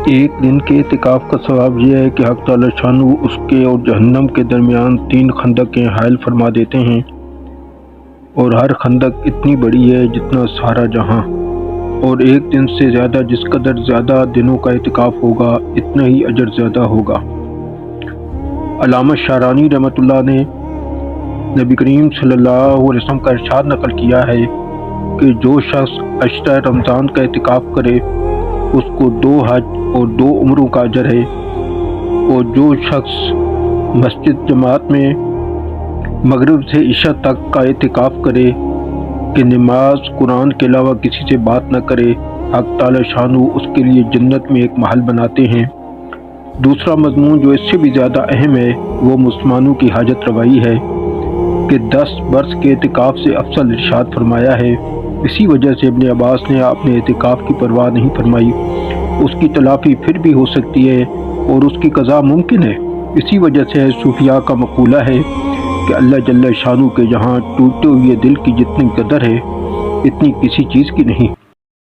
ایک دن کے اعتکاف کا ثواب یہ ہے کہ حق تعالی شانہ اس کے اور جہنم کے درمیان 3 خندقیں حائل فرما دیتے ہیں، اور ہر خندق اتنی بڑی ہے جتنا سارا جہاں، اور ایک دن سے زیادہ جس قدر زیادہ دنوں کا اعتکاف ہوگا اتنا ہی اجر زیادہ ہوگا۔ علامہ شعرانی رحمۃ اللہ نے نبی کریم صلی اللہ علیہ وسلم کا ارشاد نقل کیا ہے کہ جو شخص عشرہ رمضان کا اعتکاف کرے اس کو 2 حج اور 2 عمروں کا اجر ہے، اور جو شخص مسجد جماعت میں مغرب سے عشاء تک کا اعتکاف کرے کہ نماز قرآن کے علاوہ کسی سے بات نہ کرے، حق تعالی شانہ اس کے لیے جنت میں ایک محل بناتے ہیں۔ دوسرا مضمون جو اس سے بھی زیادہ اہم ہے وہ مسلمانوں کی حاجت روائی ہے کہ 10 برس کے اعتکاف سے افضل ارشاد فرمایا ہے۔ اسی وجہ سے ابن عباس نے اپنے اعتکاف کی پرواہ نہیں فرمائی، اس کی تلافی پھر بھی ہو سکتی ہے اور اس کی قضا ممکن ہے۔ اسی وجہ سے صوفیاء کا مقولہ ہے کہ اللہ جل شانہ کے جہاں ٹوٹے ہوئے دل کی جتنی قدر ہے اتنی کسی چیز کی نہیں۔